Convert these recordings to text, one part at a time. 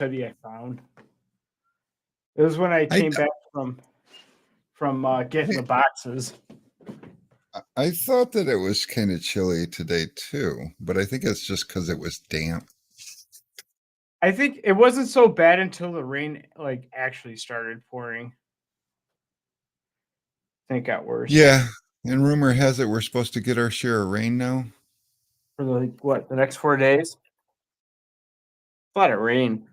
city I found. It was when I I came back from getting the boxes. I thought that it was kind of chilly today too, but I think it's just because it was damp. I think it wasn't so bad until the rain like actually started pouring. I think it got worse Yeah, and rumor has it we're supposed to get our share of rain now. for the next 4 days. A lot of rain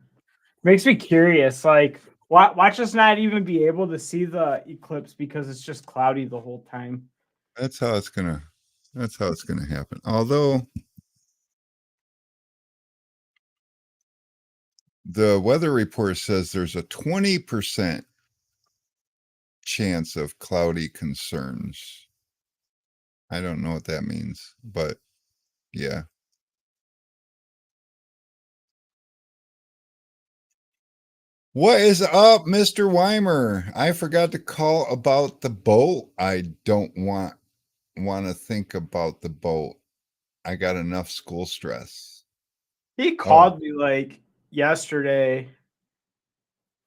makes me curious. Like, watch us not even be able to see the eclipse because it's just cloudy the whole time. That's how it's gonna. That's how it's gonna happen. Although the weather report says there's a 20% chance of cloudy concerns. I don't know what that means, but yeah. What is up, Mr. Weimer? I forgot to call about the boat. I don't want to think about the boat. I got enough school stress. He Oh, called me like yesterday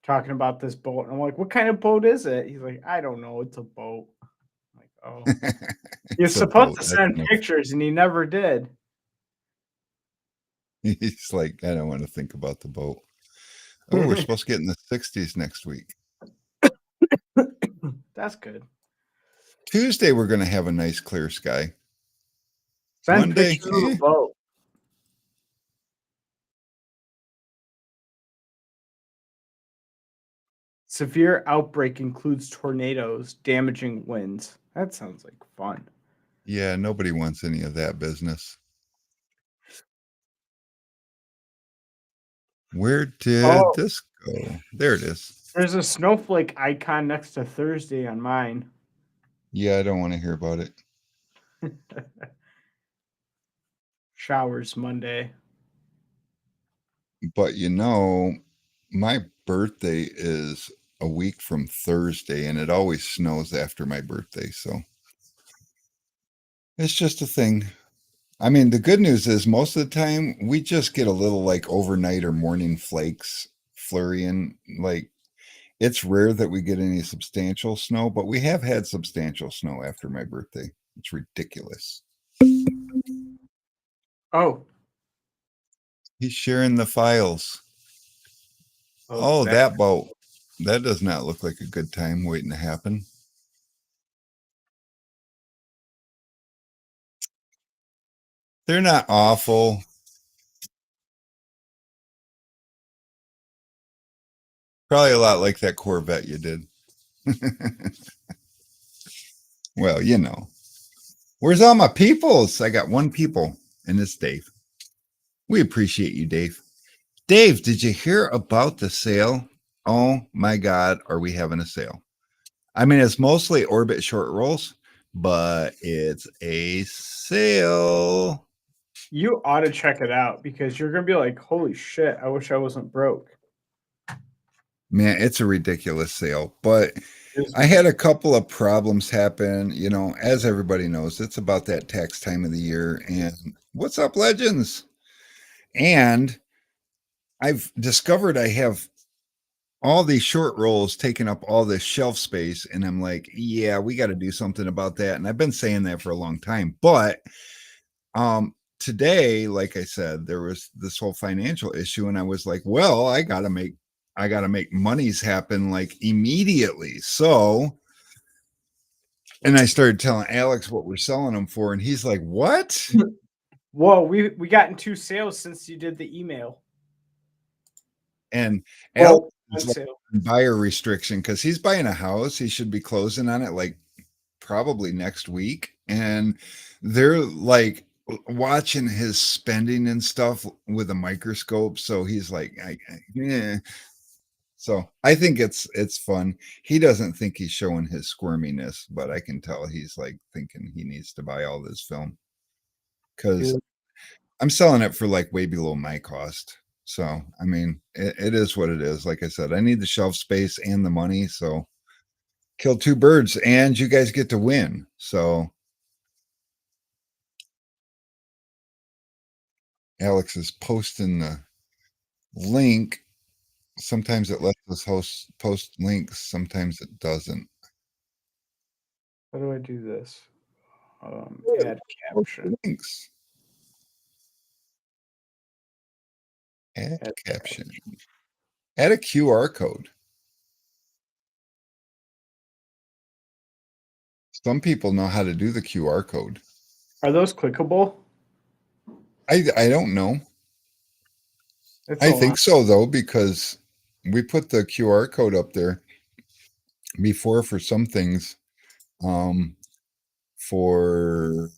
talking about this boat. And I'm like, what kind of boat is it? He's like, I don't know. It's a boat. I'm like, oh. He was it's a supposed boat. to That's send enough. pictures and he never did. He's like, I don't want to think about the boat. Oh, we're supposed to get in the 60s next week. That's good. Tuesday, we're going to have a nice clear sky. Send Monday, pictures of the boat. Severe outbreak includes tornadoes, damaging winds. That sounds like fun. yeah, nobody wants any of that business. Where did Oh, this go? There it is. there's a snowflake icon next to Thursday on mine. Yeah, I don't want to hear about it. Showers Monday. But my birthday is a week from Thursday, and it always snows after my birthday. So it's just a thing. I mean, the good news is most of the time we just get a little like overnight or morning flakes flurrying. Like it's rare that we get any substantial snow, but we have had substantial snow after my birthday. It's ridiculous. Oh, He's sharing the files. oh, Oh, that. that boat. That does not look like a good time waiting to happen. They're not awful. Probably a lot like that Corvette you did. Well, Where's all my peoples? I got one people, and it's Dave. We appreciate you, Dave. Dave, did you hear about the sale? Oh my God, are we having a sale? I mean, it's mostly Orbit short rolls, but it's a sale. You ought to check it out because you're gonna be like, holy shit, I wish I wasn't broke. Man, it's a ridiculous sale, but It's I had a couple of problems happen. As everybody knows, it's about that tax time of the year. And what's up, legends? And I've discovered I have all these short rolls taking up all this shelf space. And I'm like, yeah, we got to do something about that. And I've been saying that for a long time. But today, like I said, there was this whole financial issue. And I was like, well, I gotta make monies happen like immediately. So, and I started telling Alex what we're selling them for, and he's like, "What?" Whoa, we got in 2 sales since you did the email. And Alex Well, is one like sale. buyer restriction because he's buying a house. He should be closing on it like probably next week, and they're like watching his spending and stuff with a microscope. So he's like, yeah. So I think it's fun. He doesn't think he's showing his squirminess, but I can tell he's like thinking he needs to buy all this film because Dude, I'm selling it for like way below my cost. So I mean, it is what it is. Like I said, I need the shelf space and the money. So kill two birds, and you guys get to win. So Alex is posting the link. Sometimes it lets us post links, sometimes it doesn't. How do I do this? Yeah, Add post caption. links. Add Add caption. Add a QR code. Some people know how to do the QR code. Are those clickable? I don't know. It's I a lot. think so though, because we put the QR code up there before for some things, for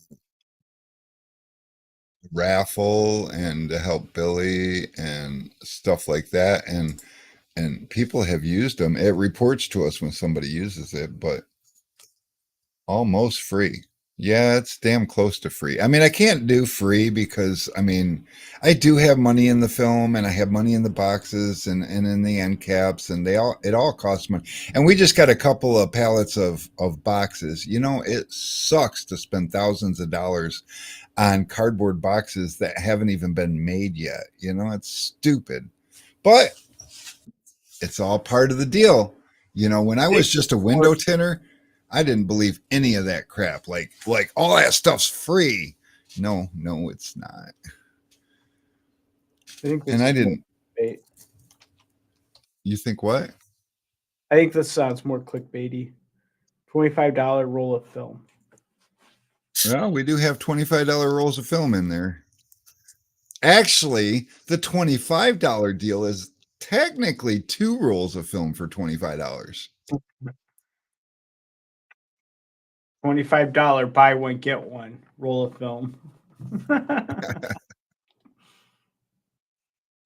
raffle and to help Billy and stuff like that. And people have used them. It reports to us when somebody uses it, but almost free. Yeah, it's damn close to free. I mean, I can't do free because I mean, I do have money in the film and I have money in the boxes and in the end caps and it all costs money. And we just got a couple of pallets of boxes. You know, it sucks to spend thousands of dollars on cardboard boxes that haven't even been made yet. You know, it's stupid. But it's all part of the deal. You know, when I was just a window tinner, I didn't believe any of that crap. Like all that stuff's free. No, it's not. I think this And I is more didn't. clickbait. You think what? I think this sounds more clickbaity. $25 roll of film. Well, we do have $25 rolls of film in there. Actually, the $25 deal is technically 2 rolls of film for $25. $25 buy one get one roll of film.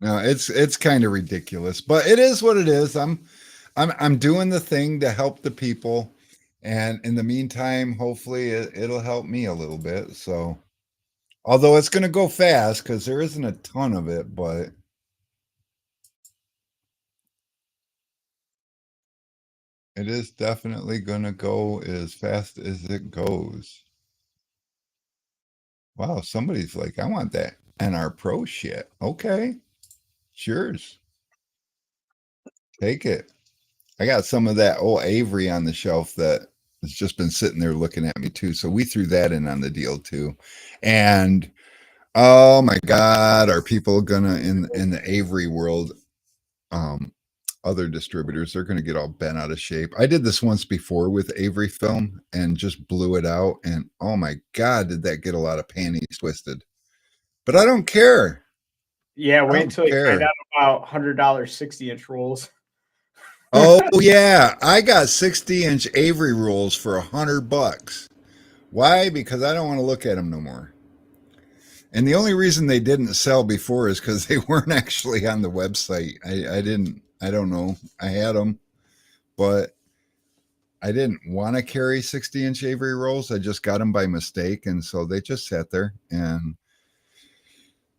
No, it's kind of ridiculous, but it is what it is. I'm doing the thing to help the people, and in the meantime, hopefully it'll help me a little bit. So, although it's going to go fast because there isn't a ton of it, but it is definitely going to go as fast as it goes. Wow, somebody's like, I want that NR Pro shit. Okay, cheers. Take it. I got some of that old Avery on the shelf that has just been sitting there looking at me too. So we threw that in on the deal too. And oh my God, are people gonna in the Avery world, other distributors, they're gonna get all bent out of shape. I did this once before with Avery film and just blew it out. And oh my God, did that get a lot of panties twisted. But I don't care. Yeah, I wait don't until you find care. out about $100 60-inch rolls. Oh yeah, I got 60-inch Avery rolls for $100. Why? Because I don't want to look at them no more. And the only reason they didn't sell before is because they weren't actually on the website. I don't know. I had them, but I didn't want to carry 60-inch Avery rolls. I just got them by mistake. And so they just sat there and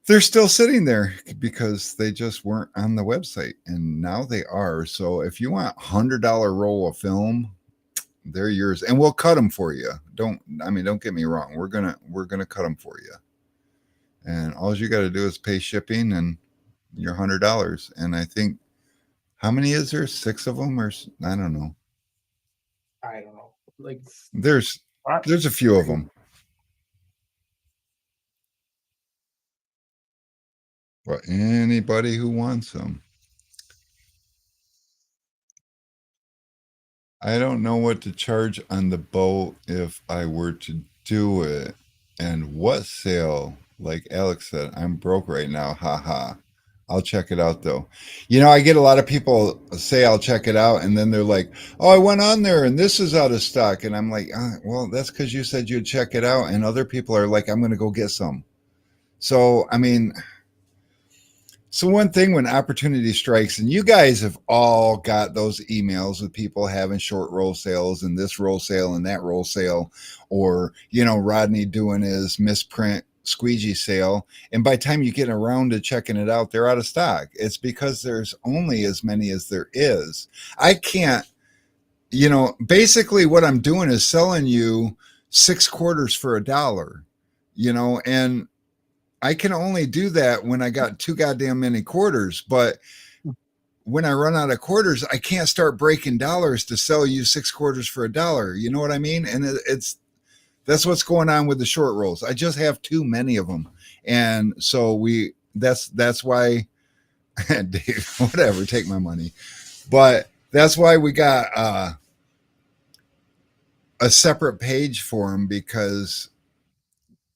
they're still sitting there because they just weren't on the website. And now they are. So if you want $100 roll of film, they're yours and we'll cut them for you. Don't get me wrong. We're going to cut them for you. And all you got to do is pay shipping and your $100. And I think, how many is there? 6 of them, or I don't know. I don't know. Like There's a few of them. But anybody who wants them. I don't know what to charge on the boat if I were to do it. And what sale? Like Alex said, I'm broke right now. Ha ha. I'll check it out though. You know, I get a lot of people say I'll check it out, and then they're like, "Oh, I went on there and this is out of stock." And I'm like, "Well, that's because you said you'd check it out." And other people are like, "I'm going to go get some." So, I mean, so one thing when opportunity strikes, and you guys have all got those emails with people having short roll sales and this roll sale and that roll sale, or you know Rodney doing his misprint squeegee sale, and by the time you get around to checking it out, they're out of stock. It's because there's only as many as there is. I can't, you know, basically what I'm doing is selling you 6 quarters for $1, you know, and I can only do that when I got too goddamn many quarters. But when I run out of quarters, I can't start breaking dollars to sell you 6 quarters for $1. You know what I mean? And that's what's going on with the short rolls. I just have too many of them. And so that's why Dave, whatever, take my money. But that's why we got a separate page for them, because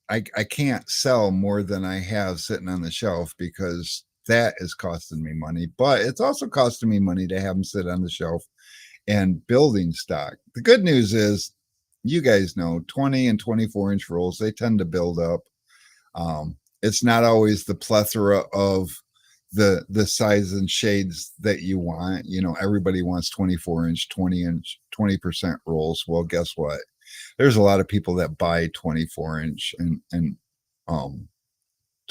I can't sell more than I have sitting on the shelf, because that is costing me money. But it's also costing me money to have them sit on the shelf and building stock. The good news is, you guys know, 20 and 24-inch rolls, they tend to build up. It's not always the plethora of the size and shades that you want. You know, everybody wants 24-inch, 20-inch, 20% rolls. Well, guess what? There's a lot of people that buy 24-inch and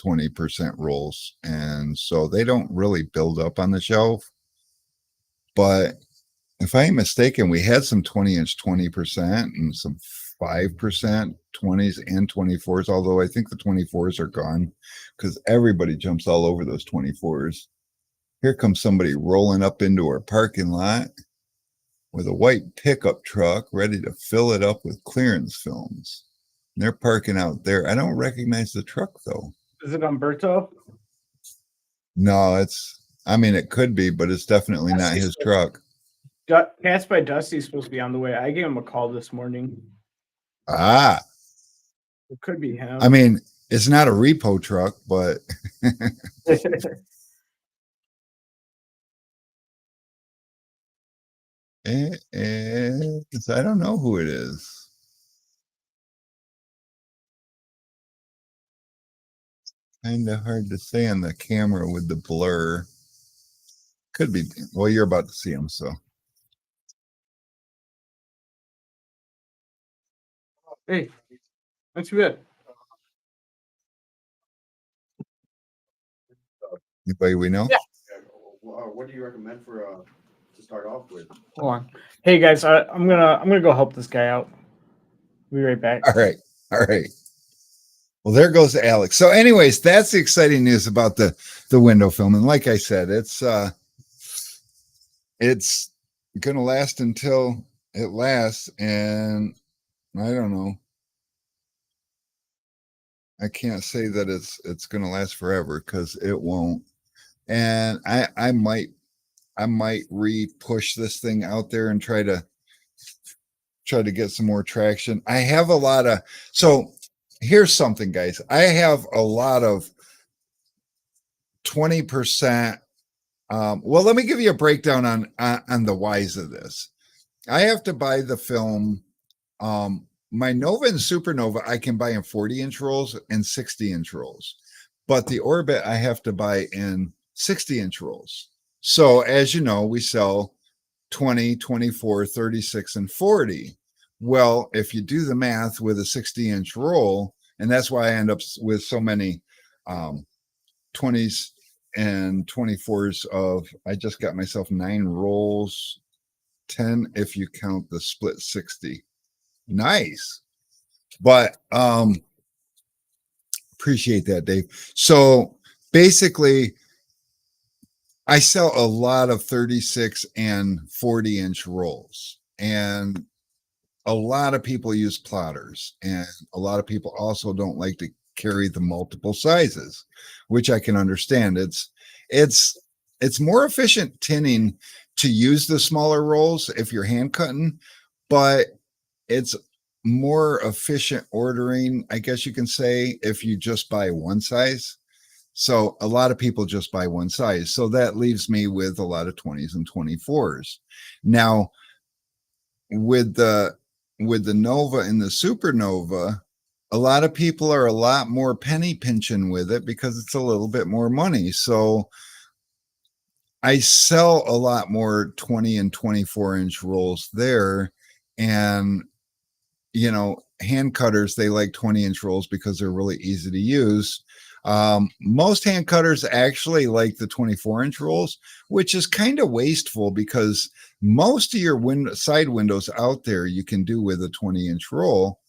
20% rolls, and so they don't really build up on the shelf. But if I ain't mistaken, we had some 20-inch 20% and some 5% 20s and 24s, although I think the 24s are gone because everybody jumps all over those 24s. Here comes somebody rolling up into our parking lot with a white pickup truck ready to fill it up with clearance films. And they're parking out there. I don't recognize the truck, though. Is it Umberto? No, it could be, but it's definitely not his truck. Cats by Dusty's supposed to be on the way. I gave him a call this morning. Ah. It could be him. I mean, it's not a repo truck, but it is. I don't know who it is. Kind of hard to say on the camera with the blur. Could be. Well, you're about to see him, so. Hey, that's good. Anybody we know? Yeah. What do you recommend for to start off with? Hold on. Hey guys, I'm gonna go help this guy out. Be right back. All right. Well, there goes Alex. So, anyways, that's the exciting news about the window film. And like I said, it's gonna last until it lasts, and I don't know. I can't say that it's gonna last forever, because it won't. And I might re-push this thing out there and try to get some more traction. I have a lot of, so here's something, guys. I have a lot of 20%. Well, let me give you a breakdown on the whys of this. I have to buy the film. My Nova and Supernova, I can buy in 40-inch rolls and 60-inch rolls, but the Orbit I have to buy in 60-inch rolls. So as you know, we sell 20, 24, 36, and 40. Well, if you do the math with a 60-inch roll, and that's why I end up with so many 20s and 24s of, I just got myself 9 rolls, 10 if you count the split 60. Nice. But appreciate that, Dave. So basically, I sell a lot of 36 and 40-inch rolls, and a lot of people use plotters, and a lot of people also don't like to carry the multiple sizes, which I can understand. It's more efficient tinning to use the smaller rolls if you're hand cutting, but it's more efficient ordering, I guess you can say, if you just buy one size. So a lot of people just buy one size. So that leaves me with a lot of 20s and 24s. Now, with the Nova and the Supernova, a lot of people are a lot more penny pinching with it because it's a little bit more money. So I sell a lot more 20 and 24-inch rolls there. And, you know, hand cutters, they like 20-inch rolls because they're really easy to use. Most hand cutters actually like the 24-inch rolls, which is kind of wasteful because most of your side windows out there you can do with a 20-inch roll,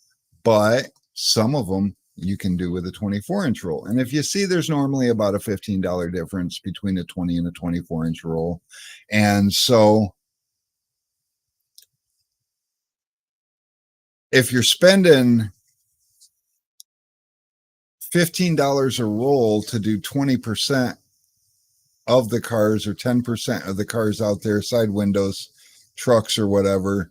but some of them you can do with a 24-inch roll. And if you see, there's normally about a $15 difference between a 20 and a 24-inch roll. And so if you're spending $15 a roll to do 20% of the cars or 10% of the cars out there, side windows, trucks or whatever,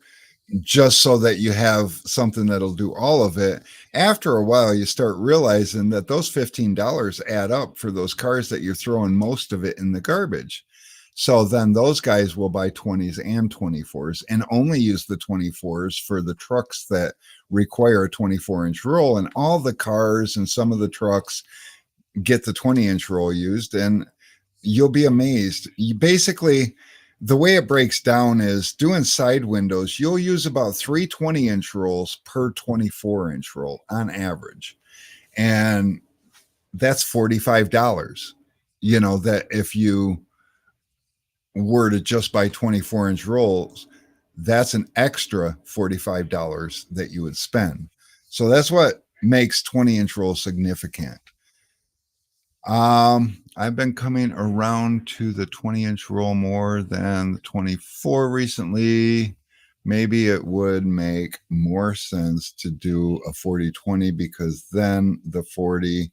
just so that you have something that'll do all of it, after a while you start realizing that those $15 add up for those cars that you're throwing most of it in the garbage. So then those guys will buy 20s and 24s and only use the 24s for the trucks that require a 24-inch roll, and all the cars and some of the trucks get the 20-inch roll used. And you'll be amazed. You basically, the way it breaks down is doing side windows, you'll use about 3 20-inch rolls per 24-inch roll on average. And that's $45. You know, that if you were to just buy 24-inch rolls, that's an extra $45 that you would spend. So that's what makes 20-inch rolls significant. I've been coming around to the 20-inch roll more than the 24 recently. Maybe it would make more sense to do a 40-20 because then the 40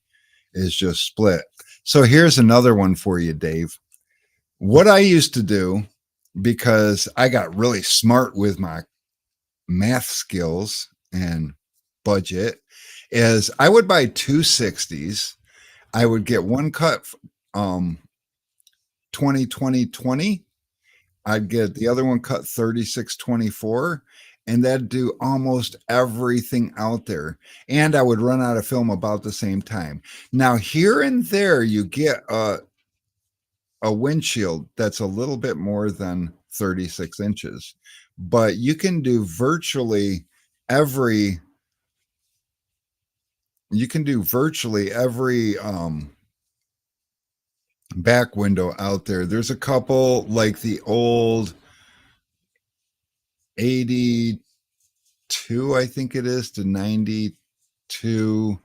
is just split. So here's another one for you, Dave. What I used to do, because I got really smart with my math skills and budget, is I would buy 2 60s. I would get one cut 20 20 20. I'd get the other one cut 36 24, and that'd do almost everything out there. And I would run out of film about the same time. Now, here and there, you get a windshield that's a little bit more than 36 inches, but you can do virtually every back window out there. There's a couple like the old 82, I think it is, to 92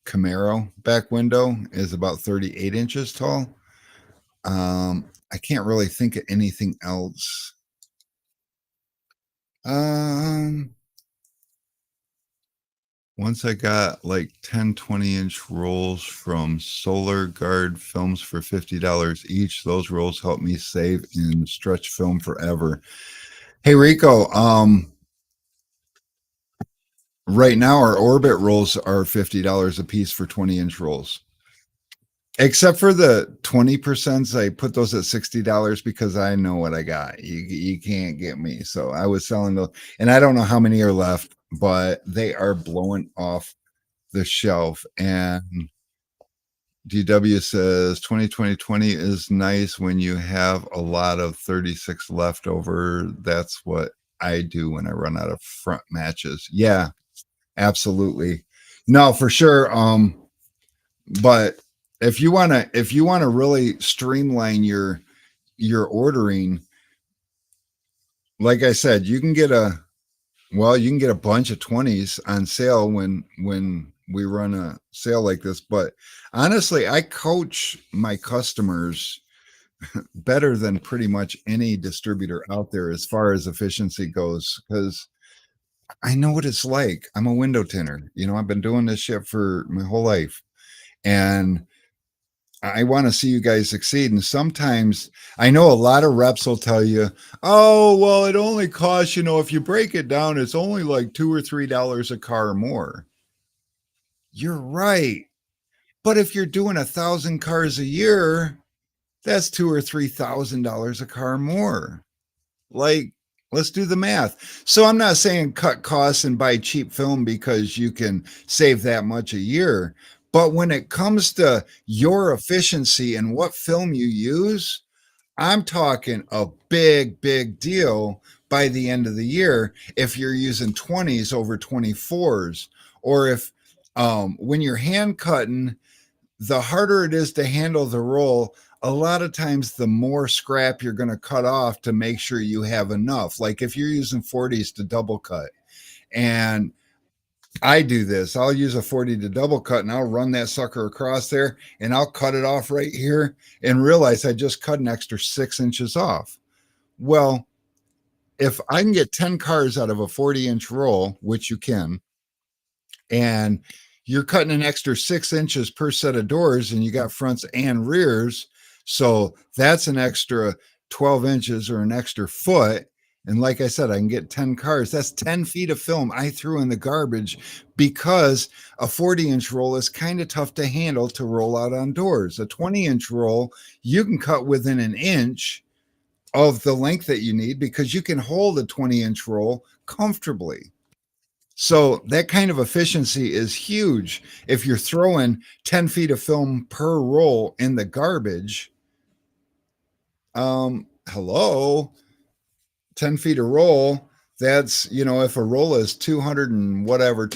Camaro back window is about 38 inches tall. I can't really think of anything else. Once I got like 10 20-inch rolls from Solar Guard Films for $50 each, those rolls helped me save and stretch film forever. Hey Rico, right now our Orbit rolls are $50 a piece for 20-inch rolls. Except for the 20%, I put those at $60 because I know what I got. You can't get me. So I was selling those, and I don't know how many are left, but they are blowing off the shelf. And DW says 2020 is nice when you have a lot of 36 left over. That's what I do when I run out of front matches. Yeah, absolutely. No, for sure. But if you want to really streamline your ordering, like I said, you can get a bunch of 20s on sale when we run a sale like this. But honestly, I coach my customers better than pretty much any distributor out there as far as efficiency goes, because I know what it's like. I'm a window tinner. You know, I've been doing this shit for my whole life, and I want to see you guys succeed. And sometimes I know a lot of reps will tell you, oh, well, it only costs, if you break it down, it's only like $2 or $3 a car more. You're right. But if you're doing 1,000 cars a year, that's $2,000 or $3,000 a car more. Like, let's do the math. So I'm not saying cut costs and buy cheap film because you can save that much a year. But when it comes to your efficiency and what film you use, I'm talking a big, big deal by the end of the year if you're using 20s over 24s, or if when you're hand cutting, the harder it is to handle the roll, a lot of times the more scrap you're going to cut off to make sure you have enough. Like if you're using 40s to double cut, and I do this. I'll use a 40 to double cut and I'll run that sucker across there and I'll cut it off right here and realize I just cut an extra 6 inches off. Well, if I can get 10 cars out of a 40-inch roll, which you can, and you're cutting an extra 6 inches per set of doors and you got fronts and rears, so that's an extra 12 inches or an extra foot. And like I said, I can get 10 cars. That's 10 feet of film I threw in the garbage because a 40-inch roll is kind of tough to handle to roll out on doors. A 20-inch roll, you can cut within an inch of the length that you need because you can hold a 20-inch roll comfortably. So that kind of efficiency is huge. If you're throwing 10 feet of film per roll in the garbage, hello, 10 feet a roll, that's, if a roll is 200 and whatever,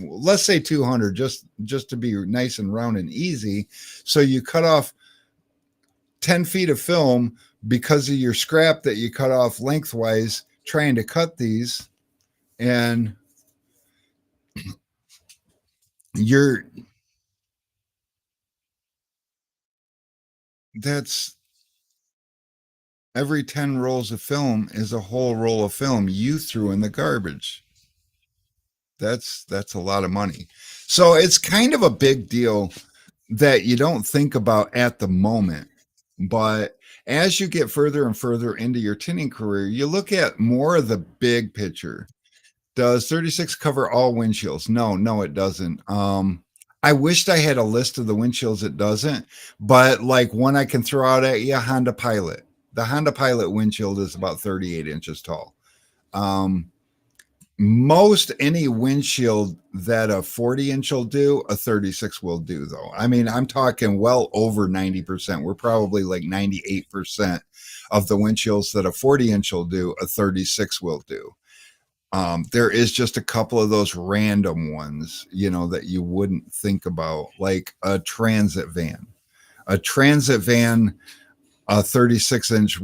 let's say 200, just to be nice and round and easy. So you cut off 10 feet of film because of your scrap that you cut off lengthwise trying to cut these, and that's every 10 rolls of film is a whole roll of film you threw in the garbage. That's a lot of money. So it's kind of a big deal that you don't think about at the moment. But as you get further and further into your tinning career, you look at more of the big picture. Does 36 cover all windshields? No, it doesn't. I wished I had a list of the windshields it doesn't, but like one I can throw out at you, Honda Pilot. The Honda Pilot windshield is about 38 inches tall. Most any windshield that a 40-inch will do, a 36 will do, though. I mean, I'm talking well over 90%. We're probably like 98% of the windshields that a 40-inch will do, a 36 will do. There is just a couple of those random ones, that you wouldn't think about, like a transit van. A transit van, a 36-inch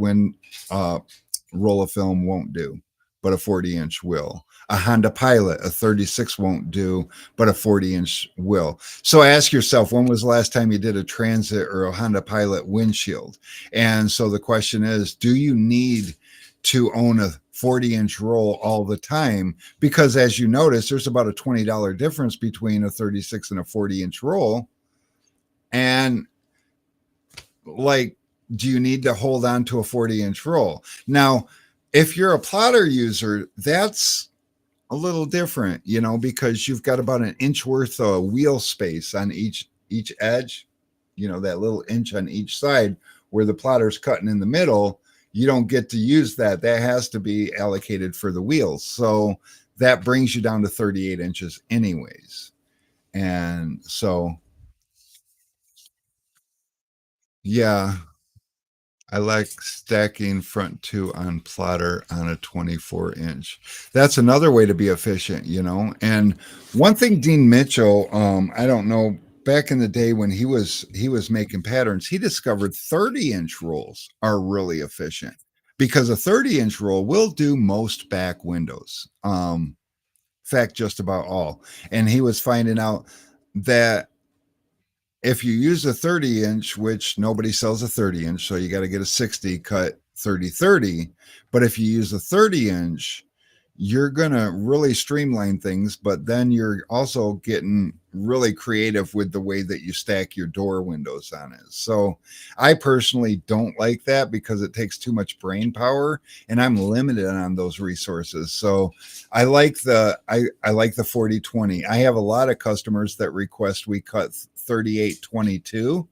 roll of film won't do, but a 40-inch will. A Honda Pilot, a 36 won't do, but a 40-inch will. So ask yourself, when was the last time you did a transit or a Honda Pilot windshield? And so the question is, do you need to own a 40-inch roll all the time? Because as you notice, there's about a $20 difference between a 36 and a 40-inch roll. And like, do you need to hold on to a 40-inch roll? Now, if you're a plotter user, that's a little different, because you've got about an inch worth of wheel space on each edge, that little inch on each side where the plotter's cutting in the middle. You don't get to use that. That has to be allocated for the wheels. So that brings you down to 38 inches anyways. And so, yeah, I like stacking front two on plotter on a 24-inch. That's another way to be efficient, And one thing Dean Mitchell, I don't know, back in the day when he was making patterns, he discovered 30-inch rolls are really efficient because a 30-inch roll will do most back windows. In fact, just about all. And he was finding out that if you use a 30-inch, which nobody sells a 30-inch, so you got to get a 60 cut 30-30. But if you use a 30-inch, you're going to really streamline things, but then you're also getting really creative with the way that you stack your door windows on it. So I personally don't like that because it takes too much brain power and I'm limited on those resources. So I like the 40-20. I have a lot of customers that request we cut 38-22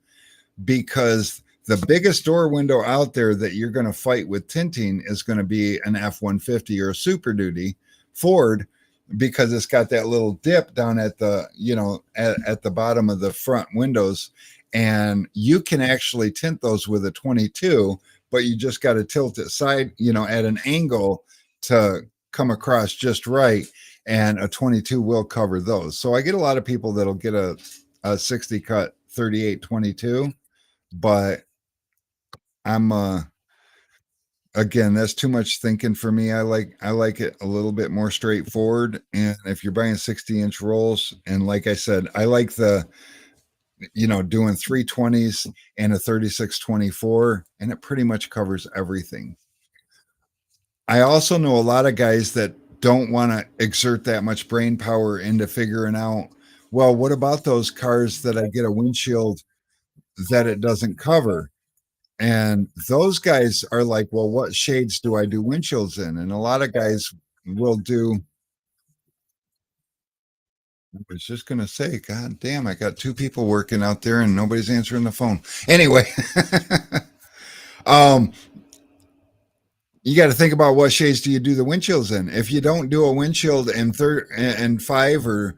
because the biggest door window out there that you're going to fight with tinting is going to be an F-150 or a Super Duty Ford because it's got that little dip down at the, at the bottom of the front windows. And you can actually tint those with a 22, but you just got to tilt it side, at an angle to come across just right. And a 22 will cover those. So I get a lot of people that'll get a 60 cut 38-22, but I'm again, that's too much thinking for me. I like it a little bit more straightforward. And if you're buying 60-inch rolls, and like I said, I like the doing 320s and a 3624, and it pretty much covers everything. I also know a lot of guys that don't want to exert that much brain power into figuring out, well, what about those cars that I get a windshield that it doesn't cover? And those guys are like, well, what shades do I do windshields in? And a lot of guys will do. I was just going to say, God damn, I got two people working out there and nobody's answering the phone. Anyway, um, you got to think about what shades do you do the windshields in. If you don't do a windshield in and 5 or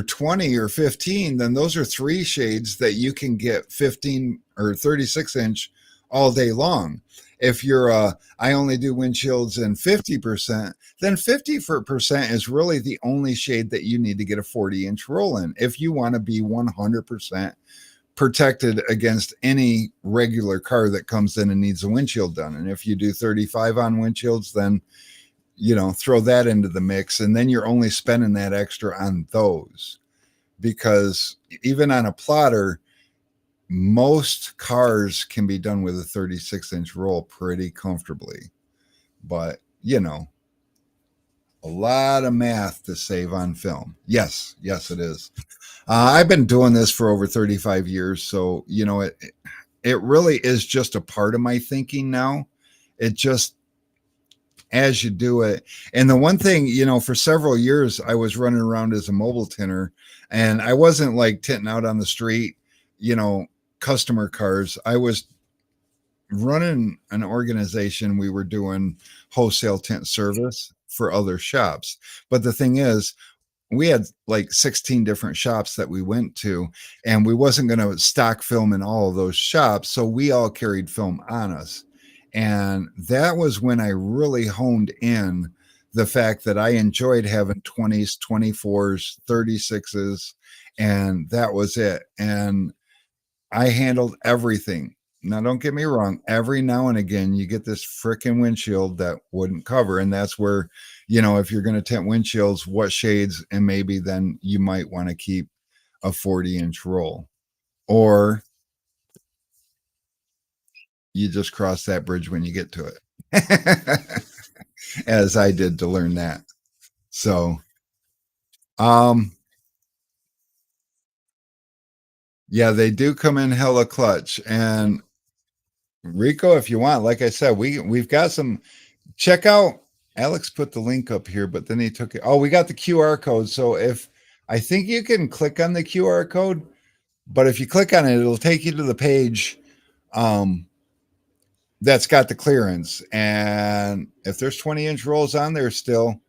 20 or 15, then those are 3 shades that you can get 15 or 36-inch all day long. If you're I only do windshields in 50%, then 50% is really the only shade that you need to get a 40-inch roll in if you want to be 100% protected against any regular car that comes in and needs a windshield done. And if you do 35 on windshields, then throw that into the mix, and then you're only spending that extra on those, because even on a plotter, most cars can be done with a 36-inch roll pretty comfortably. But a lot of math to save on film. Yes, it is. I've been doing this for over 35 years, so it really is just a part of my thinking now. It just, as you do it. And the one thing, for several years I was running around as a mobile tinner, and I wasn't like tinting out on the street, customer cars. I was running an organization. We were doing wholesale tint service for other shops. But the thing is, we had like 16 different shops that we went to, and we wasn't going to stock film in all of those shops. So we all carried film on us. And that was when I really honed in the fact that I enjoyed having 20s, 24s, 36s, and that was it. And I handled everything. Now, don't get me wrong. Every now and again, you get this freaking windshield that wouldn't cover. And that's where, if you're going to tint windshields, what shades, and maybe then you might want to keep a 40-inch roll. Or you just cross that bridge when you get to it. As I did to learn that. So, yeah, they do come in hella clutch. And Rico, if you want, like I said, we've got some. Check out. Alex put the link up here, but then he took it. Oh, we got the QR code. So I think you can click on the QR code, but if you click on it, it'll take you to the page that's got the clearance. And if there's 20-inch rolls on there still,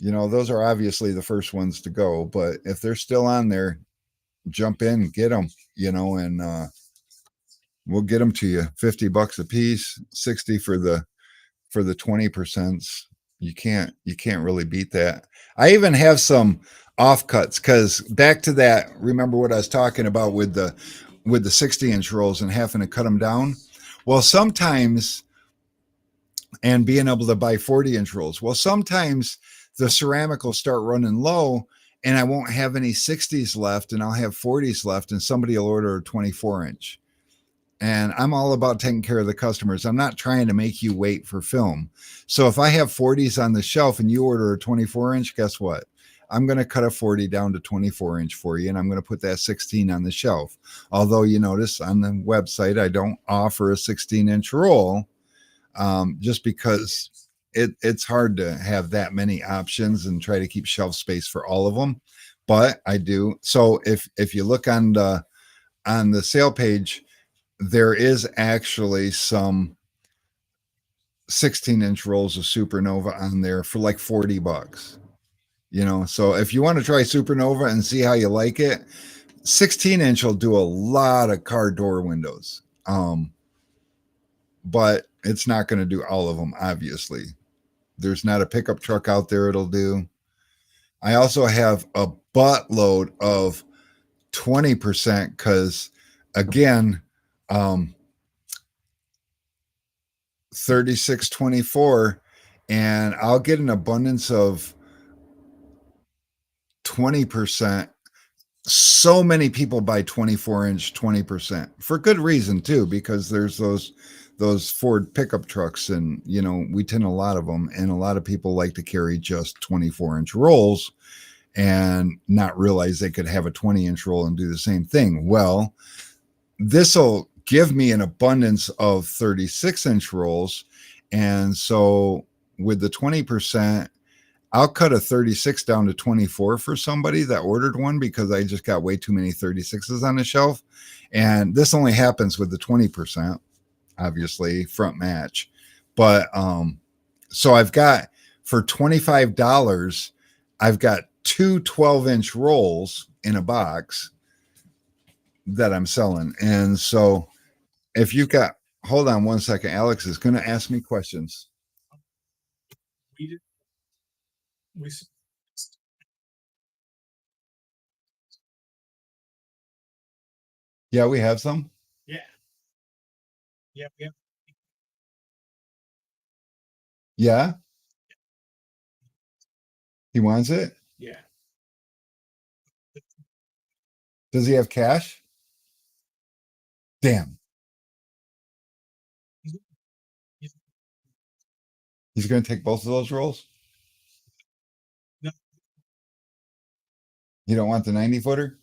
those are obviously the first ones to go. But if they're still on there, jump in, get them, and we'll get them to you. $50 a piece, 60 for the 20%. You can't really beat that. I even have some offcuts, because back to that, remember what I was talking about with the 60-inch rolls and having to cut them down. Well, sometimes, and being able to buy 40-inch rolls. Well, sometimes the ceramic will start running low, and I won't have any 60s left, and I'll have 40s left, and somebody will order a 24-inch. And I'm all about taking care of the customers. I'm not trying to make you wait for film. So if I have 40s on the shelf and you order a 24-inch, guess what? I'm going to cut a 40 down to 24-inch for you, and I'm going to put that 16 on the shelf. Although you notice on the website, I don't offer a 16-inch roll, just because it's hard to have that many options and try to keep shelf space for all of them. But I do. So if you look on the sale page, there is actually some 16-inch rolls of Supernova on there for like $40. So if you want to try Supernova and see how you like it, 16-inch will do a lot of car door windows. But it's not going to do all of them, obviously. There's not a pickup truck out there it'll do. I also have a buttload of 20%, because again, 36.24, and I'll get an abundance of 20%. So many people buy 24-inch 20% for good reason too, because there's those Ford pickup trucks, and we tend a lot of them, and a lot of people like to carry just 24-inch rolls and not realize they could have a 20-inch roll and do the same thing. Well, this will give me an abundance of 36-inch rolls, and so with the 20%, I'll cut a 36 down to 24 for somebody that ordered one, because I just got way too many 36s on the shelf. And this only happens with the 20%, obviously front match. But so I've got, for $25, I've got two 12-inch rolls in a box that I'm selling. And so if you've got, hold on one second, Alex is going to ask me questions. Yeah, we have some. Yeah. Yeah. Yeah. He wants it. Yeah. Does he have cash? Damn. He's going to take both of those rolls? No. You don't want the 90-footer?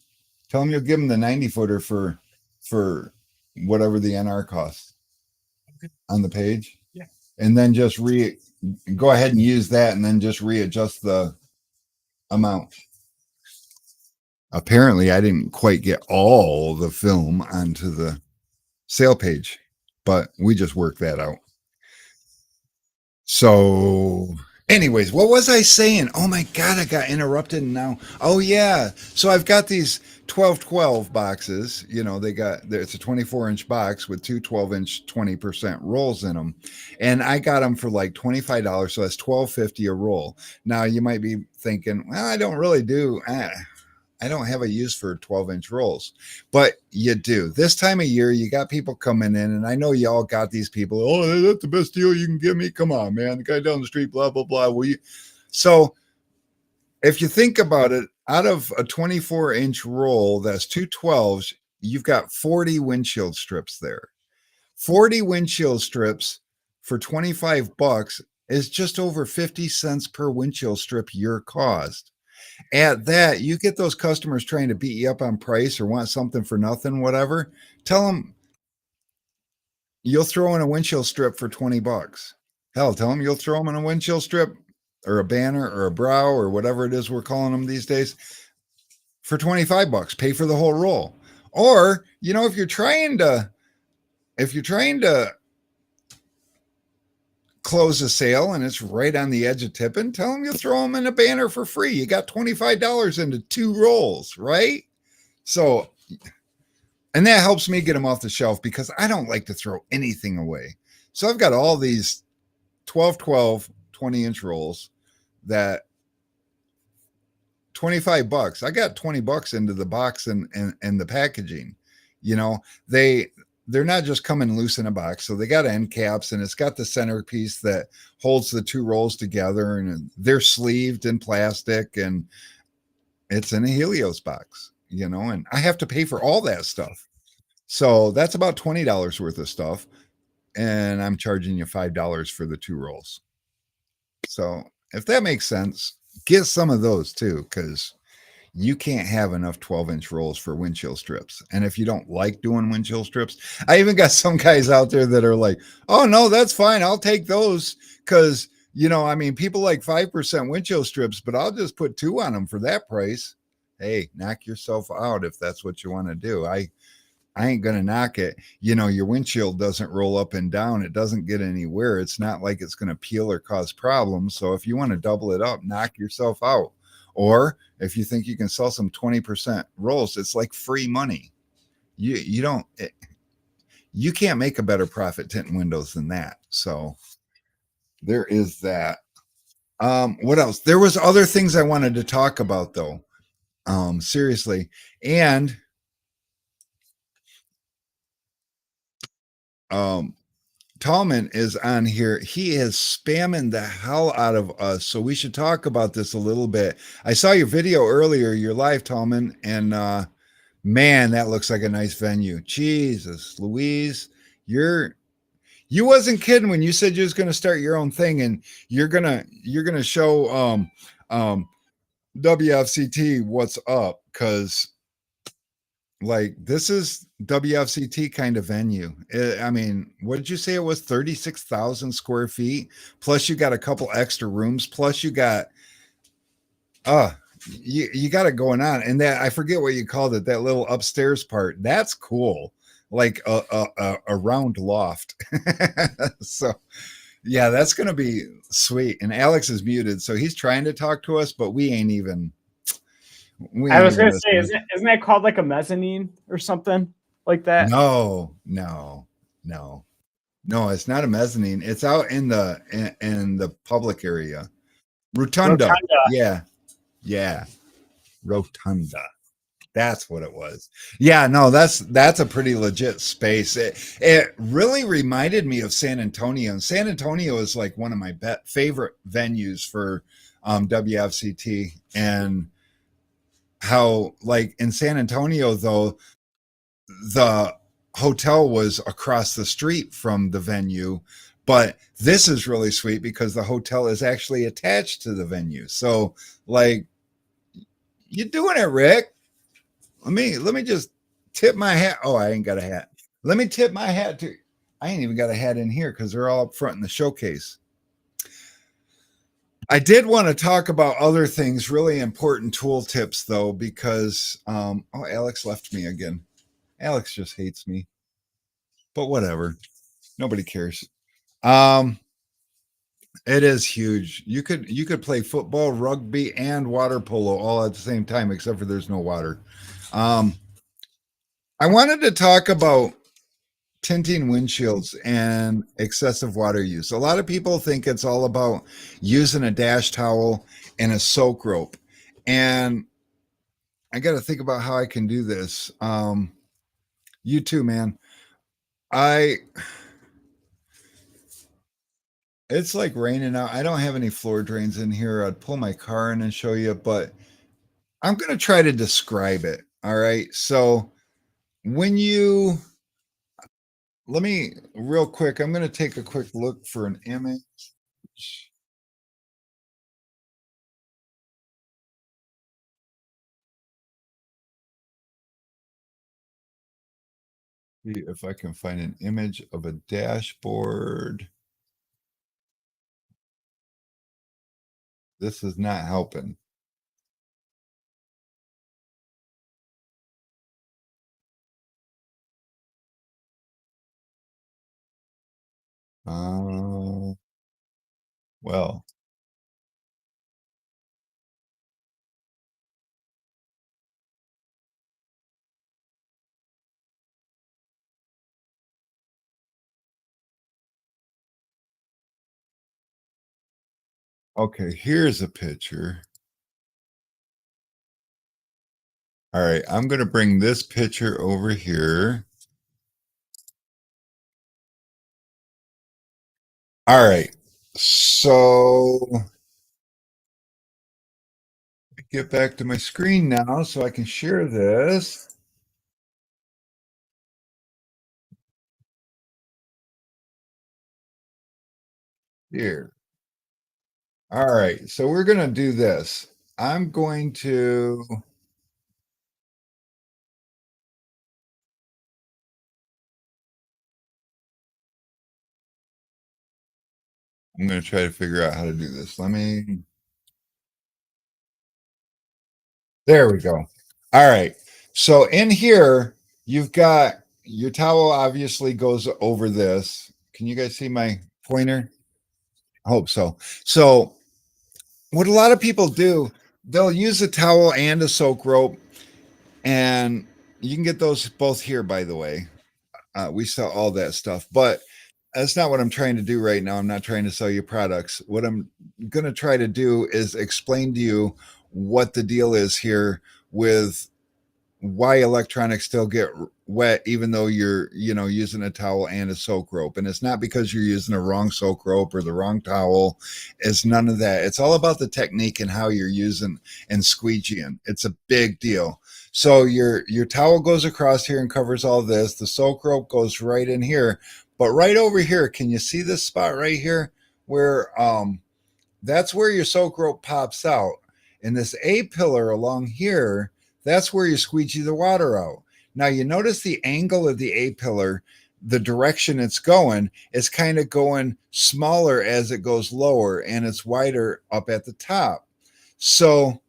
Tell him you'll give him the 90-footer for whatever the NR costs. Okay. On the page. Yeah. And then just go ahead and use that, and then just readjust the amount. Apparently, I didn't quite get all the film onto the sale page, but we just worked that out. So anyways, what was I saying? Oh my God, I got interrupted now. Oh yeah. So I've got these 12-12 boxes. It's a 24-inch box with two 12-inch 20% rolls in them. And I got them for like $25. So that's $12.50 a roll. Now you might be thinking, well, I don't have a use for 12-inch rolls, but you do. This time of year, you got people coming in, and I know y'all got these people. Oh, that's the best deal you can give me. Come on, man. The guy down the street, blah, blah, blah. So if you think about it, out of a 24-inch roll, that's two 12s, you've got 40 windshield strips there. 40 windshield strips for $25 is just over 50 cents per windshield strip your cost. At that, you get those customers trying to beat you up on price or want something for nothing, whatever. Tell them you'll throw in a windshield strip for $20. Hell, tell them you'll throw them in a windshield strip or a banner or a brow or whatever it is we're calling them these days for $25. Pay for the whole roll. Or, if you're trying to close a sale and it's right on the edge of tipping, tell them you'll throw them in a banner for free. You got $25 into two rolls, right? So, and that helps me get them off the shelf, because I don't like to throw anything away. So I've got all these 12-12 20-inch rolls that $25. I got $20 into the box and the packaging. They're not just coming loose in a box. So they got end caps, and it's got the centerpiece that holds the two rolls together, and they're sleeved in plastic, and it's in a Helios box, and I have to pay for all that stuff. So that's about $20 worth of stuff. And I'm charging you $5 for the two rolls. So if that makes sense, get some of those too, because you can't have enough 12-inch rolls for windshield strips. And if you don't like doing windshield strips, I even got some guys out there that are like, oh no, that's fine. I'll take those. Cause people like 5% windshield strips, but I'll just put 2 on them for that price. Hey, knock yourself out if that's what you want to do. I ain't going to knock it. Your windshield doesn't roll up and down. It doesn't get anywhere. It's not like it's going to peel or cause problems. So if you want to double it up, knock yourself out. Or if you think you can sell some 20% rolls, it's like free money. You can't make a better profit tinting windows than that. So there is that. What else? There was other things I wanted to talk about though. Seriously. And Tallman is on here. He is spamming the hell out of us. So we should talk about this a little bit. I saw your video earlier, your live, Tallman, and man, that looks like a nice venue. Jesus, Louise, you wasn't kidding when you said you was going to start your own thing, and you're gonna show WFCT what's up, because like this is WFCT kind of venue. I mean, what did you say it was? 36,000 square feet. Plus you got a couple extra rooms. Plus you got, you got it going on. And that, I forget what you called it, that little upstairs part. That's cool. Like a round loft. So yeah, that's going to be sweet. And Alex is muted. So he's trying to talk to us, but we ain't even. I was going to say, isn't that called like a mezzanine or something like that? No, it's not a mezzanine. It's out in the public area. Rotunda. Yeah. Rotunda. That's what it was. Yeah, no, that's a pretty legit space. It really reminded me of San Antonio. And San Antonio is like one of my favorite venues for WFCT. And how, like in San Antonio, though, the hotel was across the street from the venue, but this is really sweet because the hotel is actually attached to the venue. So like, you doing it, Rick? Let me just tip my hat. Oh, I ain't got a hat. Let me tip my hat to, I ain't even got a hat in here because they're all up front in the showcase. I did want to talk about other things, really important tool tips though, because oh, Alex left me again. Alex just hates me, but whatever. Nobody cares. It is huge. You could play football, rugby, and water polo all at the same time, except for there's no water. I wanted to talk about tinting windshields and excessive water use. A lot of people think it's all about using a dash towel and a soak rope, and I got to think about how I can do this. You too, man. It's like raining out. I don't have any floor drains in here. I'd pull my car in and show you, but I'm going to try to describe it. All right. So when you, let me real quick, I'm going to take a quick look for an image. See if I can find an image of a dashboard. This is not helping. Well, okay, here's a picture. All right, I'm going to bring this picture over here. All right, so get back to my screen now so I can share this. Here. All right, so we're going to do this. I'm going to try to figure out how to do this. There we go. All right. So in here, you've got your towel obviously goes over this. Can you guys see my pointer? I hope so. So what a lot of people do, they'll use a towel and a soak rope, and you can get those both here, by the way. We sell all that stuff, but that's not what I'm trying to do right now. I'm not trying to sell you products. What I'm going to try to do is explain to you what the deal is here with why electronics still get wet even though you're, you know, using a towel and a soak rope. And it's not because you're using a wrong soak rope or the wrong towel. It's none of that. It's all about the technique and how you're using and squeegeeing. It's a big deal. So your towel goes across here and covers all this. The soak rope goes right in here. But right over here, can you see this spot right here where that's where your soak rope pops out? And this A-pillar along here, that's where you squeegee the water out. Now you notice the angle of the A-pillar, the direction it's going is kind of going smaller as it goes lower, and it's wider up at the top. So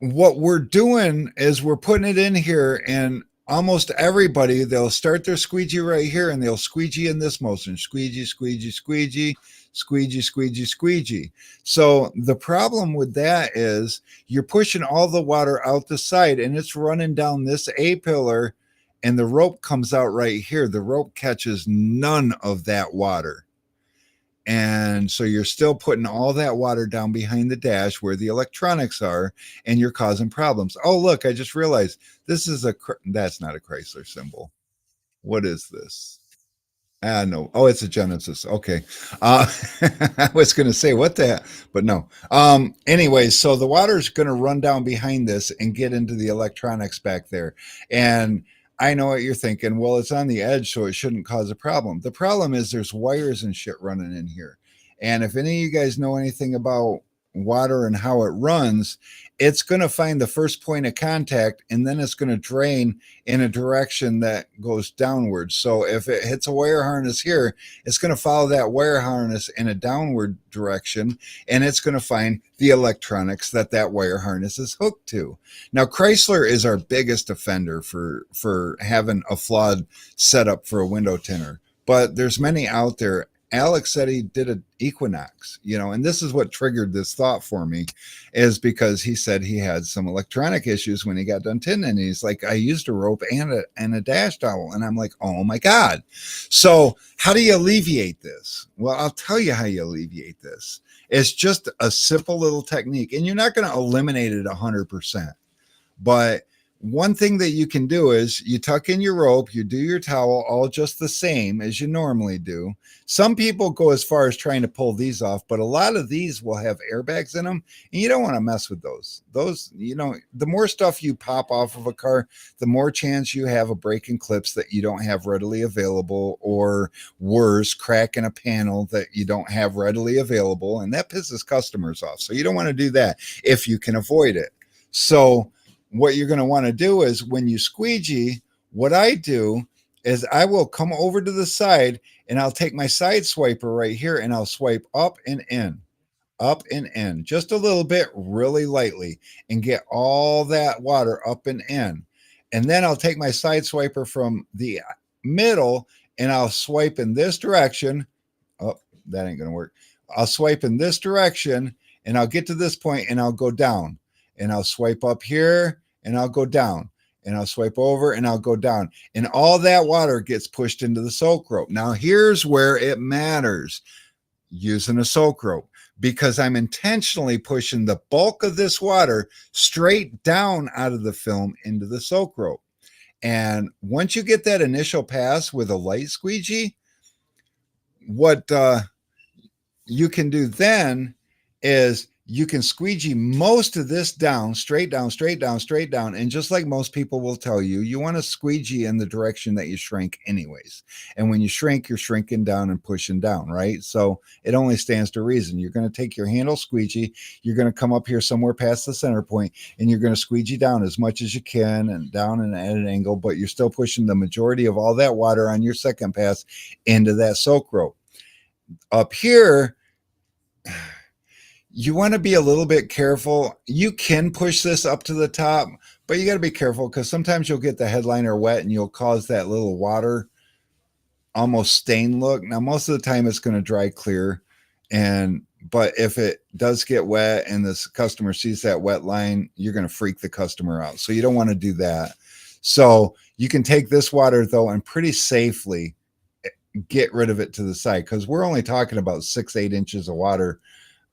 what we're doing is we're putting it in here, and almost everybody, they'll start their squeegee right here and they'll squeegee in this motion. Squeegee, squeegee, squeegee, squeegee, squeegee, squeegee. So the problem with that is you're pushing all the water out the side and it's running down this A-pillar, and the rope comes out right here. The rope catches none of that water. And so you're still putting all that water down behind the dash where the electronics are, and you're causing problems. Oh, look, I just realized this is that's not a Chrysler symbol. What is this? No. Oh, it's a Genesis. Okay. I was going to say what the heck, but no. Anyways, so the water's going to run down behind this and get into the electronics back there. And I know what you're thinking. Well, it's on the edge, so it shouldn't cause a problem. The problem is there's wires and shit running in here. And if any of you guys know anything about water and how it runs, it's going to find the first point of contact, and then it's going to drain in a direction that goes downward. So if it hits a wire harness here, it's going to follow that wire harness in a downward direction, and it's going to find the electronics that that wire harness is hooked to. Now, Chrysler is our biggest offender for having a flawed setup for a window tinner, but there's many out there. Alex said he did an Equinox, you know, and this is what triggered this thought for me, is because he said he had some electronic issues when he got done tinning. And he's like, I used a rope and a dash towel. And I'm like, oh my God. So how do you alleviate this? Well, I'll tell you how you alleviate this. It's just a simple little technique, and you're not going to eliminate it 100%. But one thing that you can do is you tuck in your rope, you do your towel all just the same as you normally do. Some people go as far as trying to pull these off, but a lot of these will have airbags in them, and you don't want to mess with those. Those, you know, the more stuff you pop off of a car, the more chance you have of breaking clips that you don't have readily available, or worse, cracking a panel that you don't have readily available, and that pisses customers off. So you don't want to do that if you can avoid it. So what you're going to want to do is when you squeegee, what I do is I will come over to the side and I'll take my side swiper right here and I'll swipe up and in, just a little bit, really lightly, and get all that water up and in. And then I'll take my side swiper from the middle and I'll swipe in this direction. Oh, that ain't going to work. I'll swipe in this direction and I'll get to this point and I'll go down. And I'll swipe up here and I'll go down, and I'll swipe over and I'll go down, and all that water gets pushed into the soak rope. Now here's where it matters, using a soak rope, because I'm intentionally pushing the bulk of this water straight down out of the film into the soak rope. And once you get that initial pass with a light squeegee, what you can do then is you can squeegee most of this down, straight down, straight down, straight down. And just like most people will tell you, you want to squeegee in the direction that you shrink anyways. And when you shrink, you're shrinking down and pushing down, right? So it only stands to reason. You're going to take your handle squeegee, you're going to come up here somewhere past the center point, and you're going to squeegee down as much as you can and down and at an angle, but you're still pushing the majority of all that water on your second pass into that soak rope. Up here, you want to be a little bit careful. You can push this up to the top, but you got to be careful because sometimes you'll get the headliner wet and you'll cause that little water almost stain look. Now, most of the time it's going to dry clear, but if it does get wet and this customer sees that wet line, you're going to freak the customer out. So you don't want to do that. So you can take this water though and pretty safely get rid of it to the side, because we're only talking about 6-8 inches of water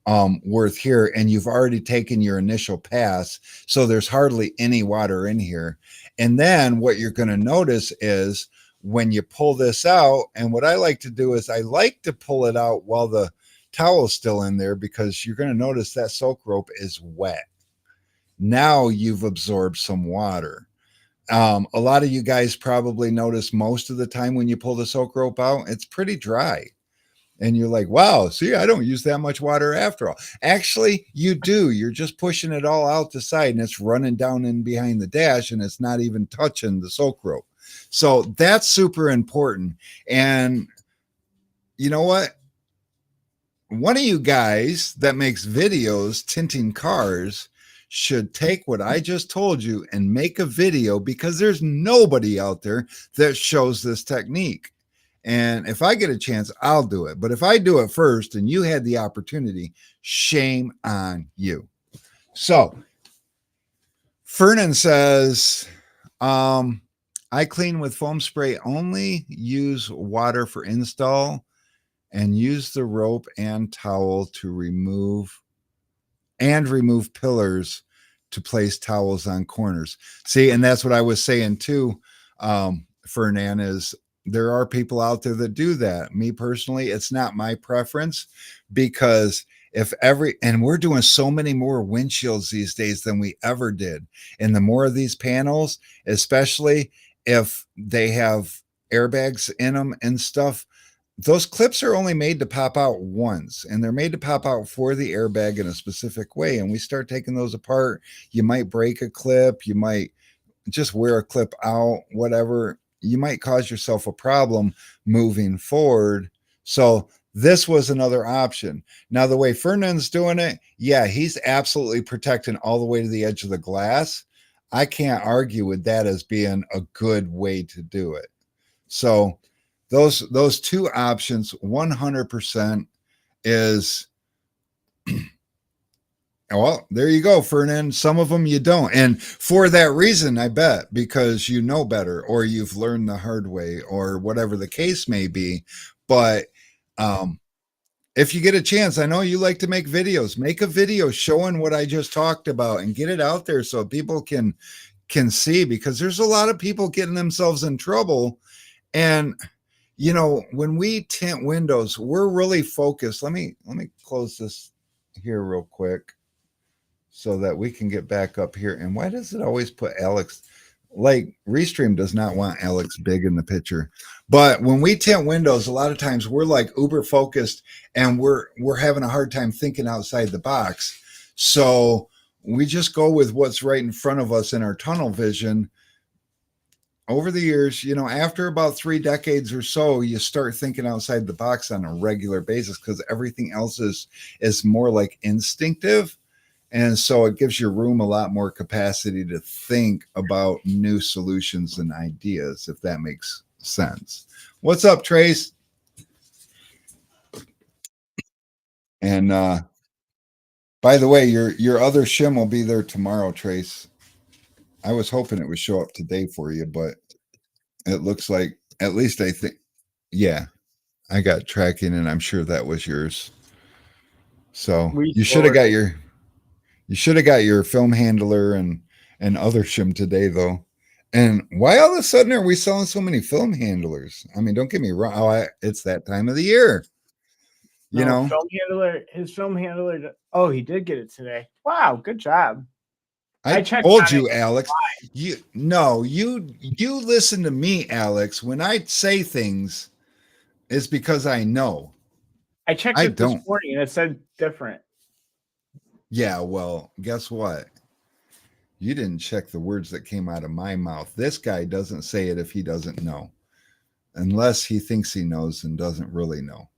worth here, and you've already taken your initial pass, so there's hardly any water in here. And then what you're going to notice is when you pull this out, and what I like to do is I like to pull it out while the towel's still in there, because you're going to notice that soak rope is wet. Now you've absorbed some water. A lot of you guys probably notice most of the time when you pull the soak rope out, it's pretty dry. And you're like, wow, see, I don't use that much water after all. Actually, you do. You're just pushing it all out the side, and it's running down in behind the dash, and it's not even touching the soak rope. So that's super important. And you know what? One of you guys that makes videos tinting cars should take what I just told you and make a video, because there's nobody out there that shows this technique. And if I get a chance, I'll do it. But if I do it first and you had the opportunity, shame on you. So Fernan says, I clean with foam spray only, use water for install, and use the rope and towel to remove pillars to place towels on corners. See, and that's what I was saying too, Fernan, is there are people out there that do that. Me personally, it's not my preference, because and we're doing so many more windshields these days than we ever did. And the more of these panels, especially if they have airbags in them and stuff, those clips are only made to pop out once, and they're made to pop out for the airbag in a specific way. And we start taking those apart. You might break a clip. You might just wear a clip out, whatever. You might cause yourself a problem moving forward. So this was another option. Now, the way Fernand's doing it, yeah, he's absolutely protecting all the way to the edge of the glass. I can't argue with that as being a good way to do it. So those two options 100% is well, there you go, Fernand. Some of them you don't. And for that reason, I bet, because you know better, or you've learned the hard way, or whatever the case may be. But if you get a chance, I know you like to make videos. Make a video showing what I just talked about and get it out there so people can see, because there's a lot of people getting themselves in trouble. And you know, when we tint windows, we're really focused. Let me close this here real quick so that we can get back up here. And why does it always put Alex? Like, Restream does not want Alex big in the picture. But when we tint windows, a lot of times we're like uber focused, and we're having a hard time thinking outside the box. So we just go with what's right in front of us in our tunnel vision. Over the years, you know, after about 3 decades or so, you start thinking outside the box on a regular basis, because everything else is more like instinctive. And so it gives your room a lot more capacity to think about new solutions and ideas, if that makes sense. What's up, Trace? And by the way, your other shim will be there tomorrow, Trace. I was hoping it would show up today for you, but it looks like, at least I think, yeah, I got tracking, and I'm sure that was yours. So you should have got your film handler and other shim today, though. And why all of a sudden are we selling so many film handlers? I mean, don't get me wrong. It's that time of the year. You know, his film handler. Oh, he did get it today. Wow, good job. I told you, Alex. You listen to me, Alex. When I say things, it's because I know. I checked it this morning and it said different. Yeah, well, guess what? You didn't check the words that came out of my mouth. This guy doesn't say it if he doesn't know, unless he thinks he knows and doesn't really know.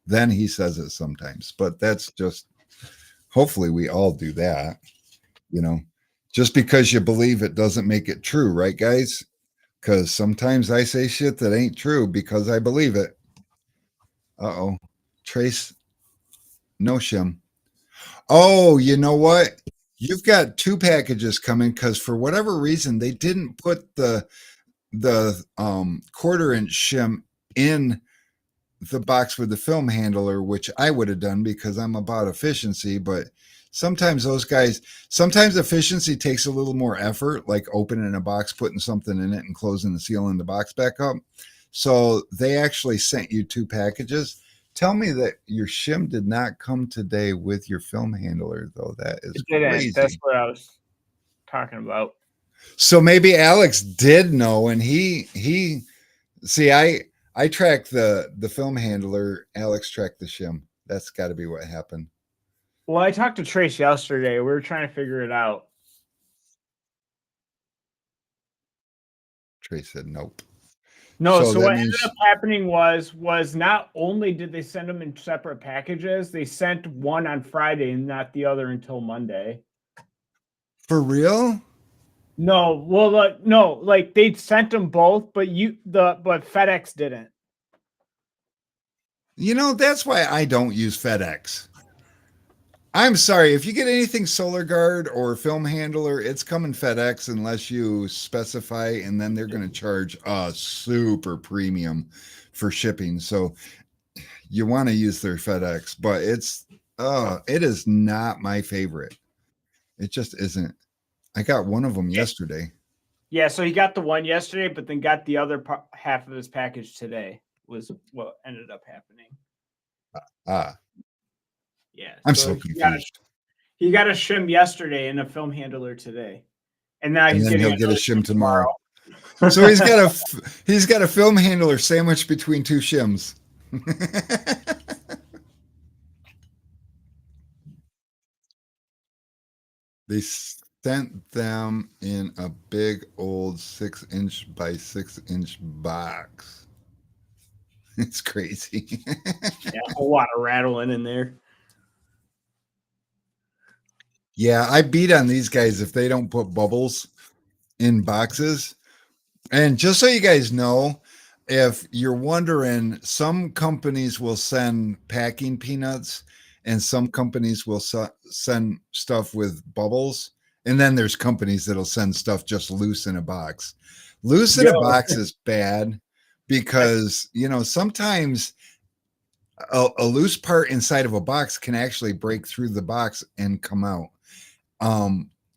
Then he says it sometimes, but that's just, hopefully we all do that, you know. Just because you believe it doesn't make it true, right, guys? Because sometimes I say shit that ain't true because I believe it. Uh-oh. Trace, no shim. Oh, you know what? You've got 2 packages coming, because for whatever reason, they didn't put the 1/4 inch shim in the box with the film handler, which I would have done because I'm about efficiency, but sometimes sometimes efficiency takes a little more effort, like opening a box, putting something in it, and closing and sealing the box back up. So they actually sent you 2 packages. Tell me that your shim did not come today with your film handler, though. That is It didn't. That's crazy. what I was talking about. So maybe Alex did know, and he see I track the film handler. Alex tracked the shim. That's got to be what happened. Well, I talked to Trace yesterday. We were trying to figure it out. Trey said nope. No, so that what ended means up happening was not only did they send them in separate packages, they sent one on Friday and not the other until Monday. for real. No, well, no, like they sent them both, but FedEx didn't. You know, that's why I don't use FedEx. I'm sorry. If you get anything Solar Guard or Film Handler, it's coming FedEx unless you specify, and then they're going to charge a super premium for shipping. So you want to use their FedEx, but it is not my favorite. It just isn't. I got one of them yesterday. Yeah, so he got the one yesterday, but then got the other half of his package today. Was what ended up happening. Ah, Yeah, I'm so confused. He got a shim yesterday and a film handler today, and now And he's then getting he'll get a shim tomorrow. tomorrow. So he's got a film handler sandwiched between 2 shims. They sent them in a big old 6-inch by 6-inch box. It's crazy. Yeah, a whole lot of rattling in there. Yeah, I beat on these guys if they don't put bubbles in boxes. And just so you guys know, if you're wondering, some companies will send packing peanuts and some companies will send stuff with bubbles. And then there's companies that'll send stuff just loose in a box. Loose in a box is bad because, sometimes a loose part inside of a box can actually break through the box and come out.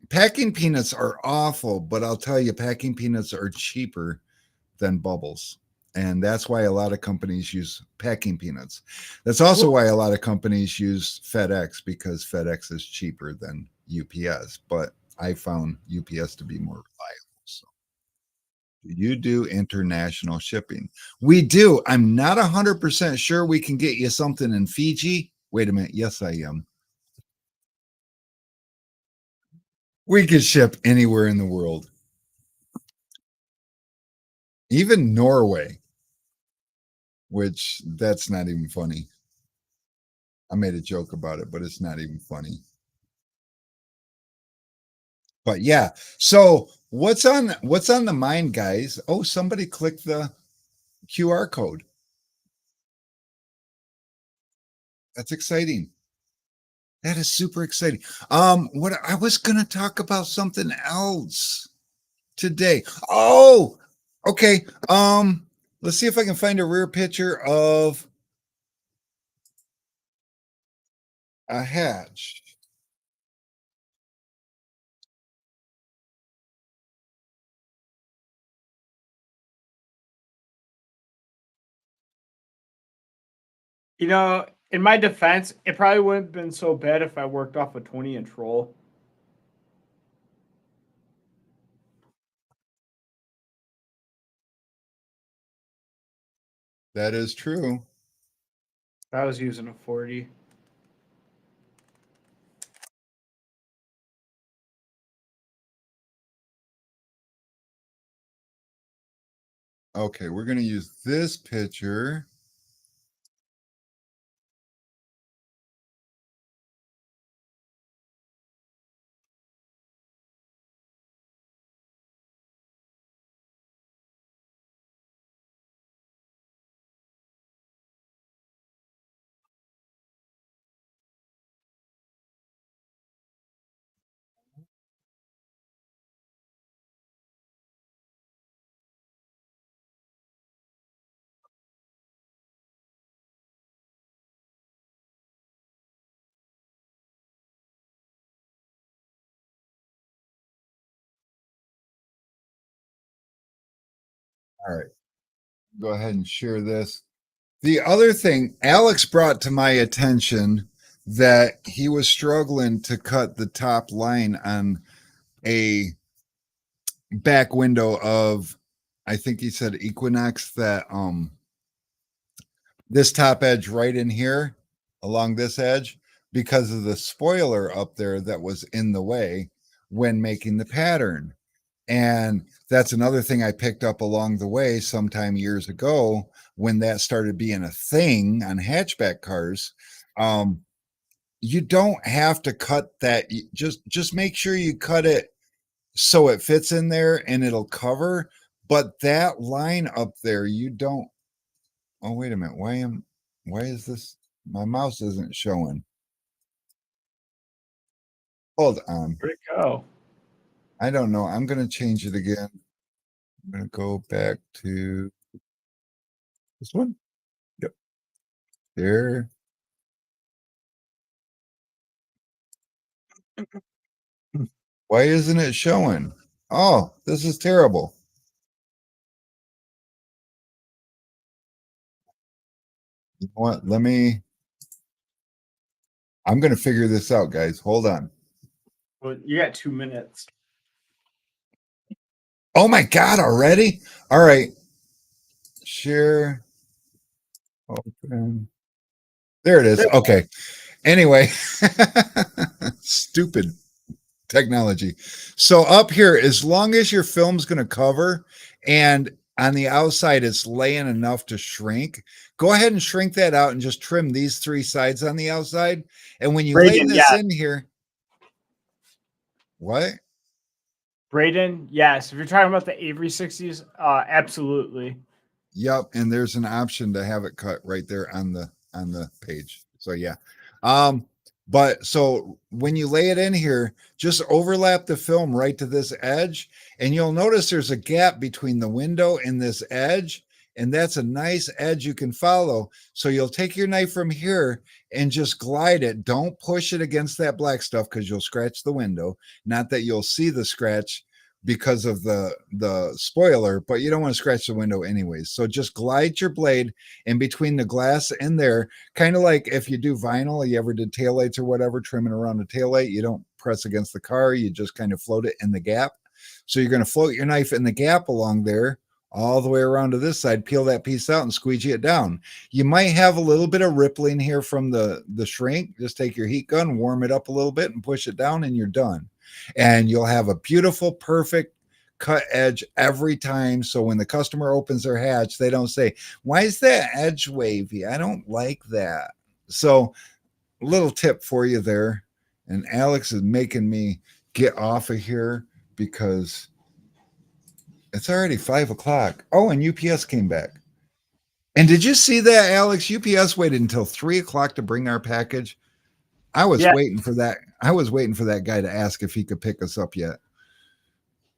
Packing peanuts are awful, but I'll tell you, packing peanuts are cheaper than bubbles. And that's why a lot of companies use packing peanuts. That's also why a lot of companies use FedEx, because FedEx is cheaper than UPS. But I found UPS to be more reliable. So, you do international shipping? We do. I'm not 100% sure we can get you something in Fiji. Wait a minute. Yes, I am. We could ship anywhere in the world, even Norway, which that's not even funny. I made a joke about it, but it's not even funny. But yeah, so what's on the mind, guys? Oh, somebody clicked the QR code. That's exciting. That is super exciting. What I was gonna talk about something else today. Oh, okay. Let's see if I can find a rear picture of a hatch. In my defense, it probably wouldn't have been so bad if I worked off a 20-inch roll. That is true. I was using a 40. Okay, we're gonna use this picture. All right. Go ahead and share this. The other thing Alex brought to my attention that he was struggling to cut the top line on a back window of, I think he said Equinox, that this top edge right in here along this edge, because of the spoiler up there that was in the way when making the pattern. And that's another thing I picked up along the way sometime years ago when that started being a thing on hatchback cars. You don't have to cut that. Just make sure you cut it so it fits in there and it'll cover. But that line up there, you don't. Oh, wait a minute. Why is this? My mouse isn't showing. Hold on. Where'd it go? I don't know. I'm going to change it again. I'm going to go back to this one. Yep. There. Why isn't it showing? Oh, this is terrible. You know what? I'm going to figure this out, guys. Hold on. Well, you got 2 minutes. Oh my God, already? All right. Share. Open. There it is. Okay. Anyway, stupid technology. So up here, as long as your film's going to cover and on the outside it's laying enough to shrink, go ahead and shrink that out and just trim these 3 sides on the outside. And when you lay this in here, what? Braden, yes. If you're talking about the Avery 60s, absolutely. Yep, and there's an option to have it cut right there on the page. So yeah. But so when you lay it in here, just overlap the film right to this edge, and you'll notice there's a gap between the window and this edge, and that's a nice edge you can follow. So you'll take your knife from here and just glide it. Don't push it against that black stuff because you'll scratch the window. Not that you'll see the scratch because of the spoiler, but you don't want to scratch the window anyways. So just glide your blade in between the glass and there, kind of like if you do vinyl, you ever did taillights or whatever, trimming around a taillight, you don't press against the car, you just kind of float it in the gap. So you're going to float your knife in the gap along there, all the way around to this side, peel that piece out and squeegee it down. You might have a little bit of rippling here from the shrink. Just take your heat gun, warm it up a little bit and push it down and you're done. And you'll have a beautiful, perfect cut edge every time. So when the customer opens their hatch, they don't say, why is that edge wavy? I don't like that. So a little tip for you there. And Alex is making me get off of here because it's already 5 o'clock. Oh, and UPS came back. And did you see that, Alex? UPS waited until 3 o'clock to bring our package. I was waiting for that. I was waiting for that guy to ask if he could pick us up yet,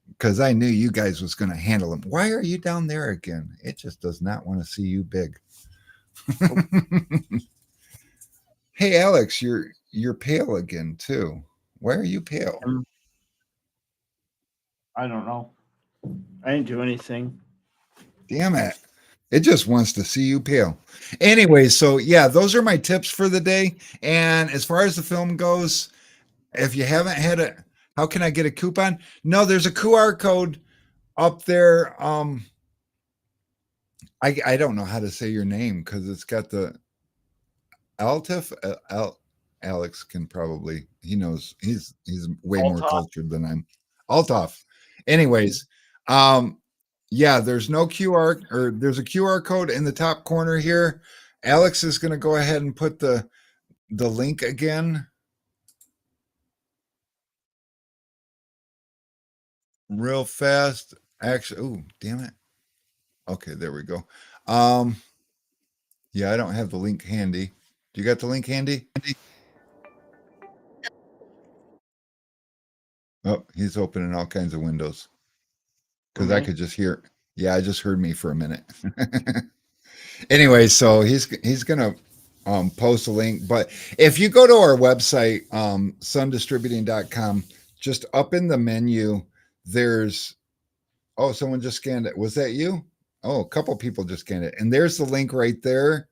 because I knew you guys was going to handle him. Why are you down there again? It just does not want to see you big. Hey, Alex, you're pale again too. Why are you pale? I don't know. I didn't do anything. Damn it. It just wants to see you pale. Anyway, so yeah, those are my tips for the day. And as far as the film goes, if you haven't had it, how can I get a coupon? No, there's a QR code up there. I don't know how to say your name because it's got the Altif. Alex can probably, he knows, he's way more cultured than I'm. Altaf. Anyways, yeah, there's no QR, or there's a QR code in the top corner here. Alex is going to go ahead and put the link again. Real fast. Actually, oh, damn it. Okay, there we go. Yeah, I don't have the link handy. Do you got the link handy? Oh, he's opening all kinds of windows. Because I could just hear. Yeah, I just heard me for a minute. Anyway, so he's gonna post a link. But if you go to our website, sundistributing.com, just up in the menu, there's, oh, someone just scanned it. Was that you? Oh, a couple people just get it. And there's the link right there.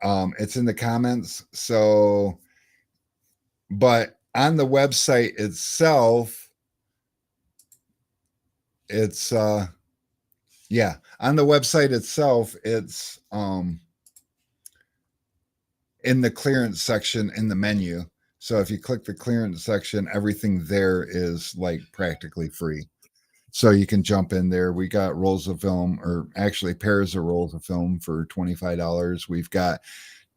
It's in the comments. So, but on the website itself, it's yeah, on the website itself, it's in the clearance section in the menu. So if you click the clearance section, everything there is like practically free. So you can jump in there. We got rolls of film, or actually pairs of rolls of film for $25. We've got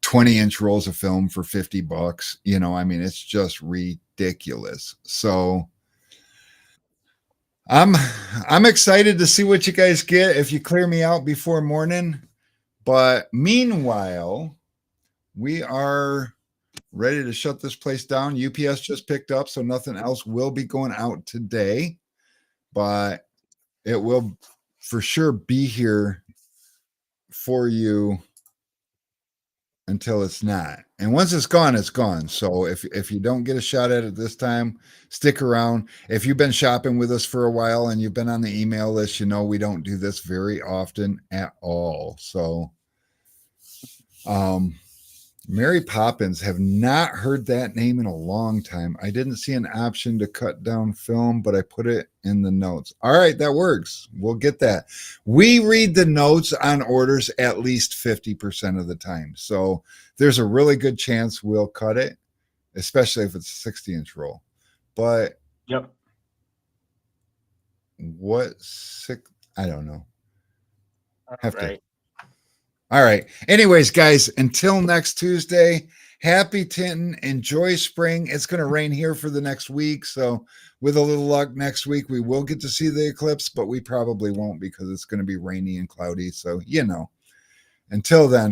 20-inch rolls of film for $50. You know, I mean, it's just ridiculous. So I'm excited to see what you guys get if you clear me out before morning. But meanwhile, we are ready to shut this place down. UPS just picked up, so nothing else will be going out today, but it will for sure be here for you until it's not. And once it's gone, it's gone. So if you don't get a shot at it this time, stick around. If you've been shopping with us for a while and you've been on the email list, you know we don't do this very often at all. So Mary Poppins, have not heard that name in a long time. I didn't see an option to cut down film, but I put it in the notes. All right, that works. We'll get that. We read the notes on orders at least 50% of the time. So there's a really good chance we'll cut it, especially if it's a 60-inch roll. But Yep. I don't know. Have to. Right. All right. Anyways, guys, until next Tuesday, happy tinting. Enjoy spring. It's going to rain here for the next week. So, with a little luck, next week we will get to see the eclipse, but we probably won't because it's going to be rainy and cloudy. So, you know, until then.